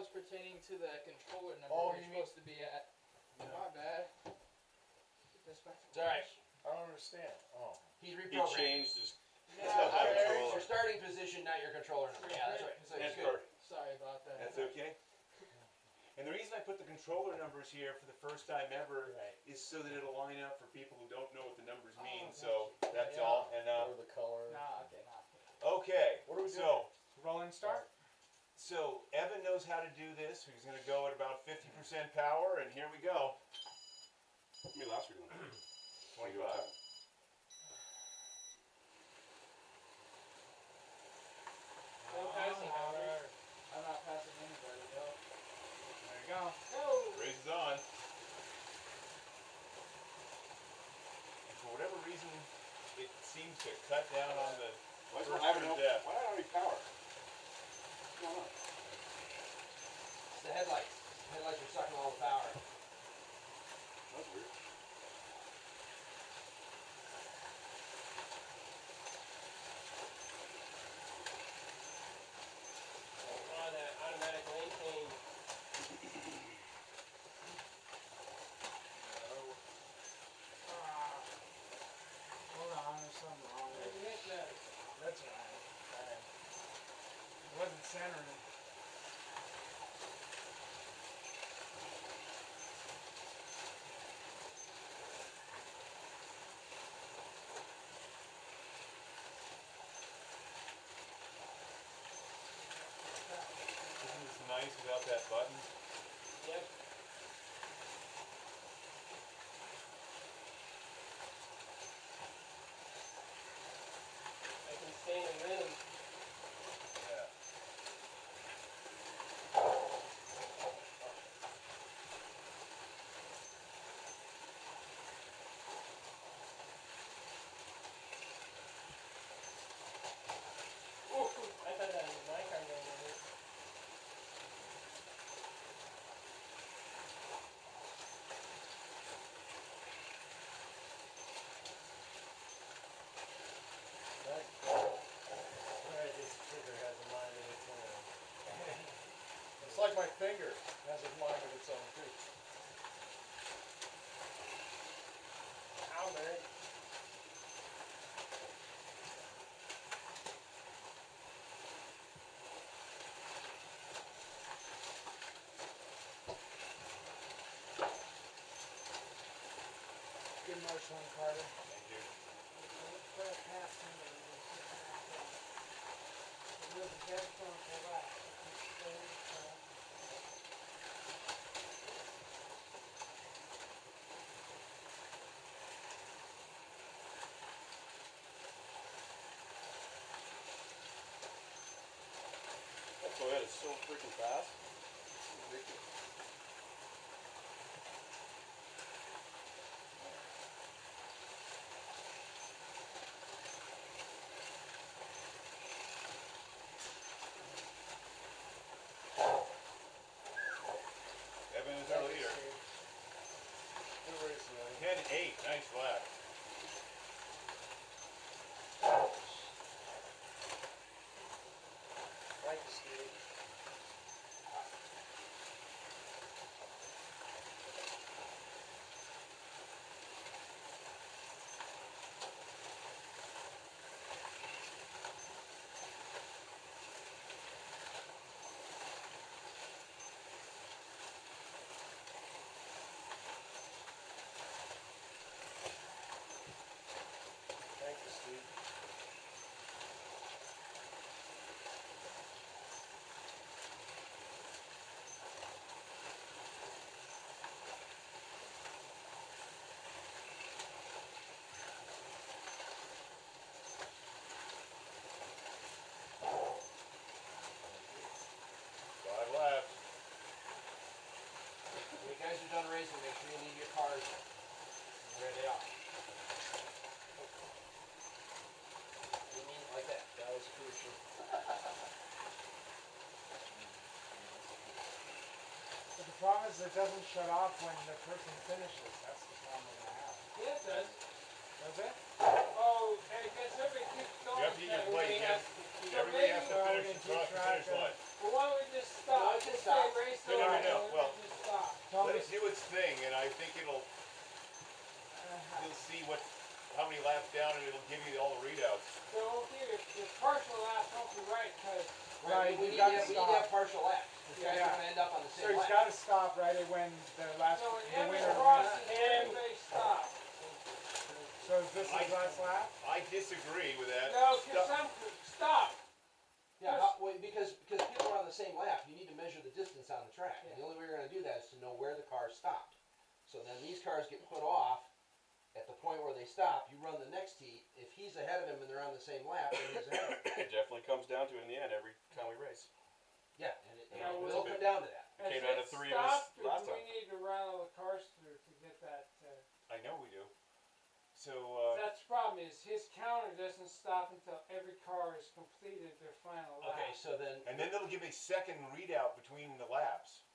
was pertaining to the controller number Oh, where you're supposed to be at. Yeah. My bad. Get this back to It's alright. I don't understand. Oh. He's He reprogrammed. changed his It's your starting position, not your controller number. Yeah, that's right. So That's good. perfect. Sorry about that. That's okay. And the reason I put the controller numbers here for the first time ever is so that it'll line up for people who don't know what the numbers mean. So that's all. And Or the color. okay. What are we doing? So rolling start. So Evan knows how to do this. He's going to go at about 50% power, and here we go. How many laps are we doing? 25. No passing, Howard. I'm not passing anybody, though. There you go. Go! Race is on. And for whatever reason, it seems to cut down on the Why first don't I have turn no, depth. why don't I have any power? What's going on? It's the headlights. The headlights are sucking all the power. That's weird. On that automatic lane change. Hold on, there's something wrong with it. That's right. It wasn't centering. Isn't this nice without that button? Yep. I can stay in rhythm. Yeah. Ooh, I thought that was my car going in it. Alright, this trigger has a mind of its own. It's like my finger has a mind of its own too. Ow, man. Good march on Carter. Thank you. Put a pass in there. There's a headphone for that. That Toyota is so freaking fast. It's ridiculous. Evan is our leader. Good racing, man. 10-8. Nice lap. Thank you, Steve. Thank you, Steve. Five laps. When you guys are done racing, make sure you leave your cars where they are. You mean like that? That was crucial. But the problem is it doesn't shut off when the person finishes. That's the problem I have. Yeah, it does. Does it? Oh, and because everybody keeps going. You have to eat your plate. Everybody has to keep Everybody has to Sorry, finish we the can keep track finish line. of- Well, why don't we just stop? No, we can stop. this thing, and I think you'll see how many laps down, and it'll give you all the readouts. So okay, if partial laps won't be right, because Right, we need to have partial laps. This guy's Yeah. gonna end up on the so same he's lap. got to stop right when the last So the Evans winner crosses, wins. everybody stops. So is this his last lap? I disagree with that. No, cause some, stop. Yeah, because people are on the same lap, you need to measure the distance on the track. And the only way you're gonna do that is to know where the cars stopped. So then these cars get put off at the point where they stop, you run the next heat. If he's ahead of him and they're on the same lap, then he's ahead of him. It definitely comes down to it in the end every time we race. Yeah, and it Yeah, will come down to that. It came down to 3 of us last Do time. we need to run all the cars through to get that, I know we do. So, that's the problem is his counter doesn't stop until every car has completed their final lap. Okay, so then, and then it'll give a second readout between the laps.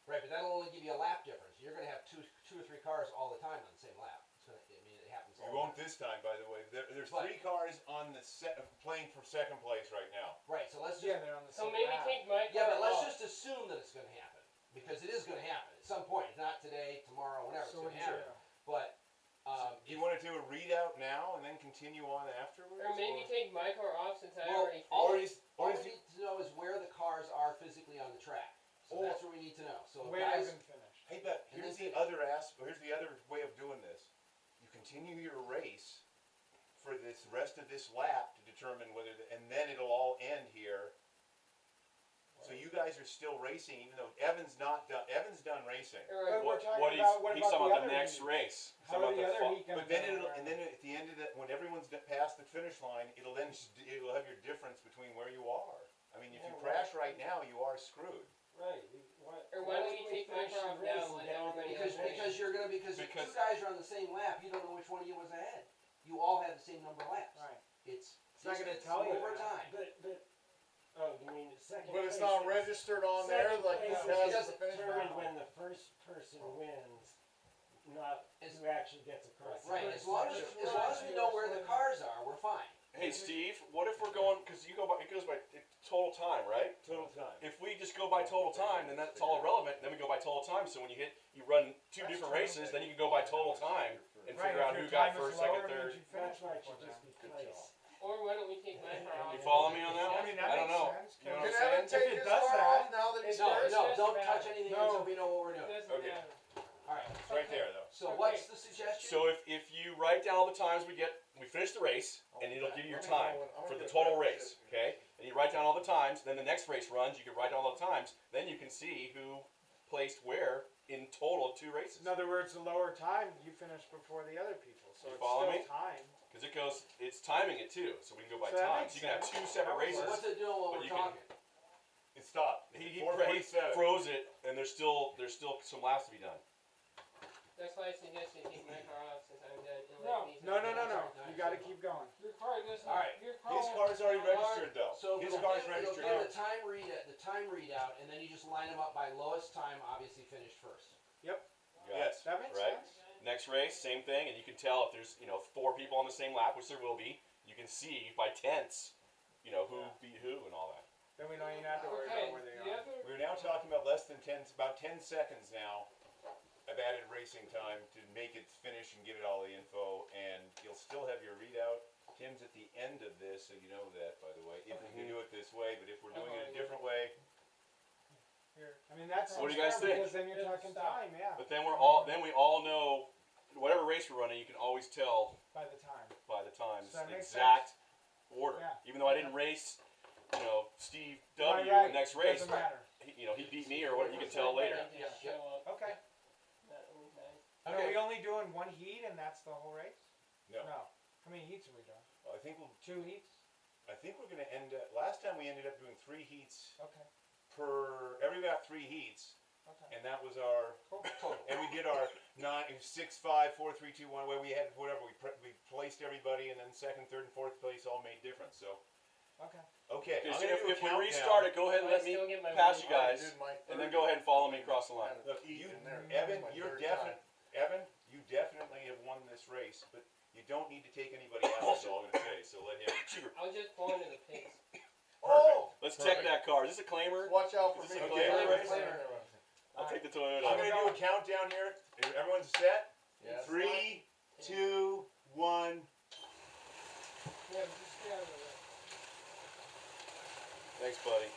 right, but that'll only give you a lap difference. You're gonna have two or three cars all the time on the same lap. It's gonna, I mean, it happens all You the won't time. this time, by the way. There's But- 3 cars on the playing for second place right now. Right, so let's just, Yeah, they're on the So same maybe lap. take my car yeah, but let's off. just assume that it's gonna happen. Because it is gonna happen at some point, not today, tomorrow, whenever, it's So gonna what do happen. But, Do you want to do a readout now and then continue on afterwards? Or maybe take my car off since I well, already all finished. we or is need to know is where the cars are physically on the track. So Or- that's what we need to know. So Where guys, Evan finished. Hey, but And here's then- the other here's the other way of doing this. You continue your race for this rest of this lap to determine whether, and then it'll all end here. So you guys are still racing, even though Evan's not done. Evan's done racing. Or But we're What talking he's about what he's about talking the about the other next heat? race. He's How talking are the about other heat gonna But then go? and then at the end of that, when everyone's past the finish line, it'll have your difference between where you are. I mean, if you crash right now, you are screwed. Right, Or why don't we take my car off now when everybody else because you're gonna, because if Because- two guys are on the same lap, you don't know which one of you was ahead. You all have the same number of laps. Right. It's not gonna distance tell you over that. time. Oh, you mean the second but it's place not is registered on there, second like place who is has the doesn't finish determined line? when the first person wins, not It's- who actually gets across. the Right, finish as long line. as we know where the cars are, we're fine. Hey Steve, what if we're going, because you go by, it goes by total time, right? Total time. If we just go by total time, then that's all irrelevant, then we go by total time, so when you run two That's different true. races, then you can go by total time and Right, figure if out your who got time is first, lower, second, it means third. you That's finished why it before should just be Good place. Or why don't we take my car off? You follow me on that I one? mean, that I don't makes know. sense. You know Can what Evan I'm saying? take If it his does car that- off now that he's No, first? no, Doesn't don't matter. touch anything No. until we know what we're It doing. doesn't Okay. matter. Alright, It's right there, though. so Okay. what's the suggestion? So if you write down all the times we finish the race, and it'll give you your time for the total race, okay? And you write down all the times, then the next race runs, you can write down all the times, then you can see who placed where in total of 2 races. In other words, the lower time, you finish before the other people, so You it's follow still me? time. Because it's timing it too, so we can go by So that time. makes So you can have sense. 2 separate That races. So what's it doing while But we're you can- talking? It stopped. He 4:47. froze it, and there's still some laps to be done. That's why I suggest you take my car off since I'm done. and No. let me- No, you gotta keep going. Your car doesn't, Alright. your car. His car's already registered, though. So His it'll car's give registered. the time readout, and then you just line them up by lowest time, obviously finished first. Yes. That makes Right. sense. Next race, same thing, and you can tell if there's 4 people on the same lap, which there will be. You can see by tenths, who beat who and all that. Then we don't even have to worry Okay, about where they the are. other, We're now talking about about 10 seconds now of added racing time to make it finish and get it all the info, and you'll still have your readout. Tim's at the end of this, so you know that, by the way, if we can do it this way, but if we're doing it a different way, Here. I mean, that's What do you guys think? because then you're talking time, yeah, But then we all know whatever race we're running, you can always tell by the time. by the times So that the makes exact order. Yeah. Even though I didn't race, Steve W. Right, the next race, doesn't matter. he beat me or what you can tell later. I just show up Okay. that only time. Are we only doing one heat and that's the whole race? no. No. How many heats are we doing? I think we're 2 heats? going to end up, last time we ended up doing 3 heats Okay. every about 3 heats, Okay. and that was our, Cool. and we did our 9, 6, 5, 4, 3, 2, 1, where we had whatever, we placed everybody, and then 2nd, 3rd, and 4th place all made difference, so. Okay. Okay, Okay, I'm so gonna do a if we countdown. restart it, go ahead and Do I let me still get my pass win? you guys, and then go ahead and follow me across the line. Look, Evan, you definitely have won this race, but you don't need to take anybody out, that's all I'm gonna say, so let him. I'll just pull into the pits. Oh, Let's check that car. Is this a claimer? watch out for Is me. this okay? Claimer, claimer. I'll take the I'm Toyota. gonna do a countdown here. Everyone's set? Yes. 3, 2, 1. Yeah, but just stay out of the way. Thanks, buddy.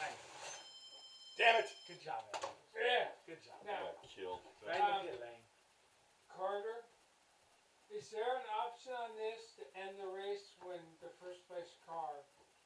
Nice. Damn it! Good job, man. Yeah. Good job. I Now, got killed. Right Um, in the pit lane. Carter, is there an option on this to end the race when the first place car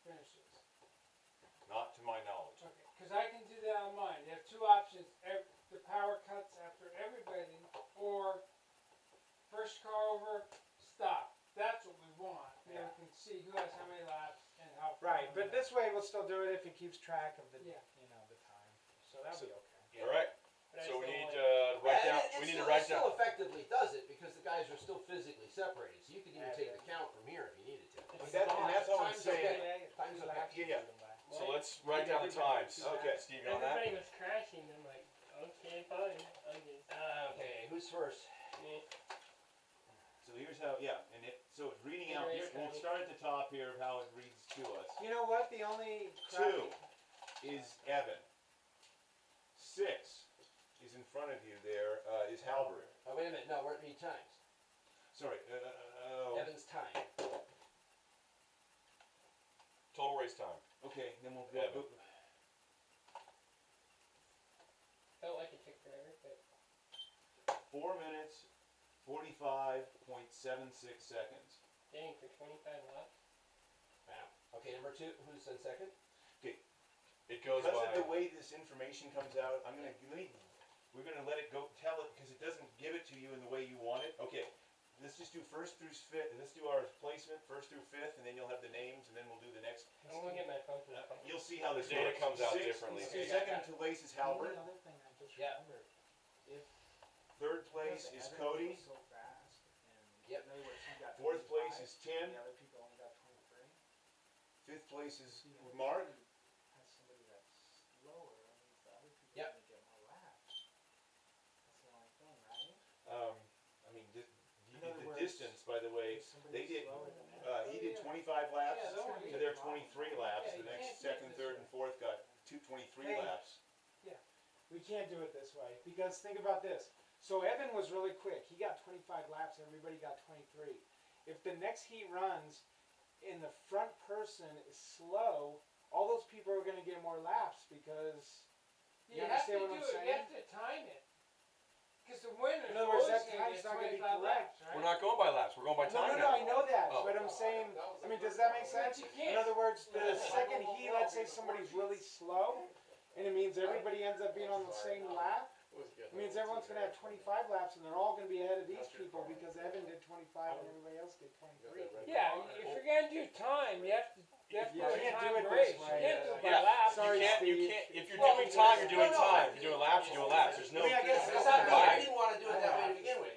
finishes? Not to my knowledge. Okay, because I can do that on mine. They have two options: the power cuts after everybody, or first car over, stop. That's what we want. Then we can see who has how many laps and how far. Right, but this way we'll still do it if it keeps track of the, Yeah. you know, the time. So that'll be okay. All right. But I So we still need want- to write Yeah, down. and We need still, to write it still down. effectively does it because the guys are still physically separated. So you could even Yeah, take yeah. the count from here if you needed to. And that's all I'm Time's saying. okay. Time's okay. Yeah. So let's write down the times. Okay. Steve, you on that? Everybody was crashing. I'm like, okay, fine. Okay. Okay, who's first? Me. So here's how, and so it's reading out here. We'll start at the top here of how it reads to us. You know what? The only 2 is Evan. 6 is in front of you there, is Halbert. Oh, wait a minute. No, we're at need times. Sorry, Evan's time. Total race time. okay, then we'll Evan. go. Felt like it took forever, but 4 minutes, 45.76 seconds. dang, for 25 laps. Wow. Okay, number 2. Who's in second? It goes Because by. of the way this information comes out, we're gonna let it go, tell it, because it doesn't give it to you in the way you want it. Okay, let's just do first through fifth, let's do our placement, first through fifth, and then you'll have the names, and then we'll do the next. I'm gonna get my phone from the phone. You'll see how this The data works. comes out 6 differently. is second to place is The only Halbert. other thing I just Yeah. remembered, if Third place is Evan Cody. goes so fast, and Yep. in other words, he got Fourth place 25, is Tim. and the other people only got 23. Fifth place is See, if Mark. somebody has somebody that's slower, that means the other people Yep. are gonna get more laps. That's the only thing, right? I mean, In other the words, distance, by the way, If somebody's they did, slower than that. he did 25 laps. Yeah, that would be To a their problem. 23 laps, Yeah, the you next, can't do it second, this third, way. and fourth got 23 Hey. laps. We can't do it this way, because think about this. So Evan was really quick. He got 25 laps, everybody got 23. If the next heat runs and the front person is slow, all those people are gonna get more laps because You, You have to understand do what I'm it. saying? You have to time it. Because the winner's In other words, always that gonna time's get not gonna be 25 correct. laps, right? We're not going by laps. We're going by No, time no, now. I know that, Oh. but I'm saying, I mean, does that make sense? But you In can't. other words, the second heat, let's say somebody's really slow, and it means everybody ends up being on the same lap. It means everyone's gonna have 25 laps, and they're all gonna be ahead of these people because Evan did 25 and everybody else did 23. Yeah, if you're gonna do time, you have to You do a can't do time it this race. You way. can't do it by Yeah. laps. Sorry, You can't. Steve. If you're Well, doing time, you're doing no, time. If you're doing laps, you're doing laps. There's no. I mean, I guess It's not me. I didn't want to do it that way to begin with.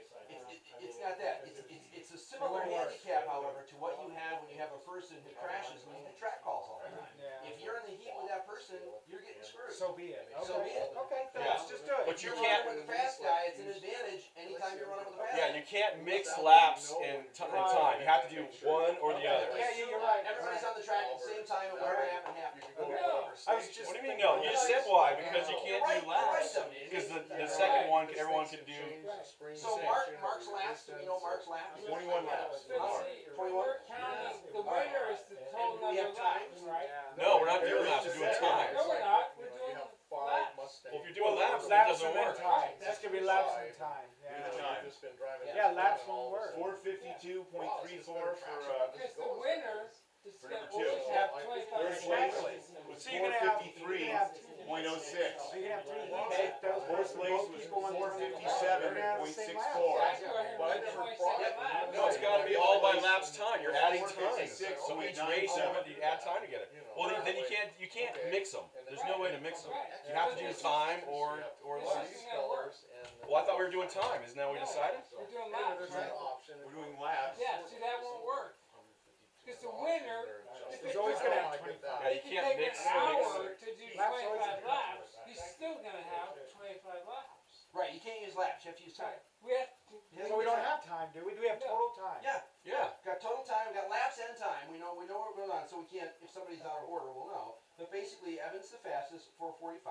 It's not that. It's a similar handicap, however, to what you have when you have a person who crashes when you do track calls all the time. Yeah. If you're in the heat with that person, you're getting screwed. So be it. So be it. Okay, then Yeah. let's just do it. But you If you're can't- running with the fast guy, it's an advantage anytime you're running with the fast Yeah, guy. you can't mix laps and time. You have to do one or the other. Yeah, you're right. Everybody's on the track at the same time, and whatever happened, happened. No. I was just What do you mean no? You just said why? Because you You're can't right, do you're right, laps. though. Because the second one, everyone could do. So Mark's laps, do we know Mark's laps? 21 laps. But see, when we're counting, the winner is the total Do we number have of laps, times? right? No, we're not doing laps. We're doing times. No, we're not. We're doing laps. Well, if you're doing laps, it laps doesn't and then work. time. That's gonna be laps and time. With Yeah. time. Yeah, laps won't work. 452.34 for, Because the winner is For gonna number two. always have 25 Third laps. place. So you're gonna have 453.06. You're gonna have three heats. If those Fourth place both was people won 457.64. That's 227 laps. No, it's got to be all by laps time. You're adding times. 456 So each with race, 9 you add time together. Well, then you can't mix them. There's no way to mix them. You have to do time or This less. isn't gonna work. Well, I thought we were doing time. Isn't that what we decided? We're doing laps, right? We're doing laps. Yeah, see, that won't work. Because the winner, if He's it always took gonna him- have 25. Yeah, you if it can't take mix an hour it. to do Laps always 25 gonna laps, he's still gonna have 25 laps. Right, you can't use laps, you have to use time. We have to. So we don't have time, do we? Do we have total time? Yeah, Yeah. got total time, got laps and time, we know we know what goes on, so we can't, if somebody's out of order, we'll know. But basically, Evan's the fastest, 4:45,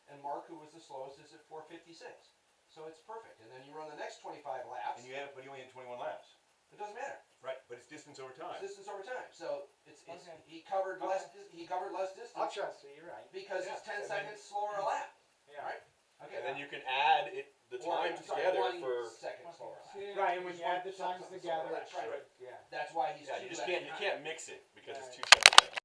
and Mark, who was the slowest, is at 4:56. So it's perfect, and then you run the next 25 laps, And but you only had 21 laps. it doesn't matter. Right, but it's distance over time. It's distance over time, so it's, Okay. he covered less distance I'll trust you, you're right. because it's 10 And then- seconds slower a lap. Yeah. Right? Okay. And then you can add the Or, times I'm sorry, together 1 for. second slower a lap. See, Right, and when you add the Something times slower together, lap, it right. should, yeah. That's why he's Yeah, two you just laps can't behind. you can't mix it.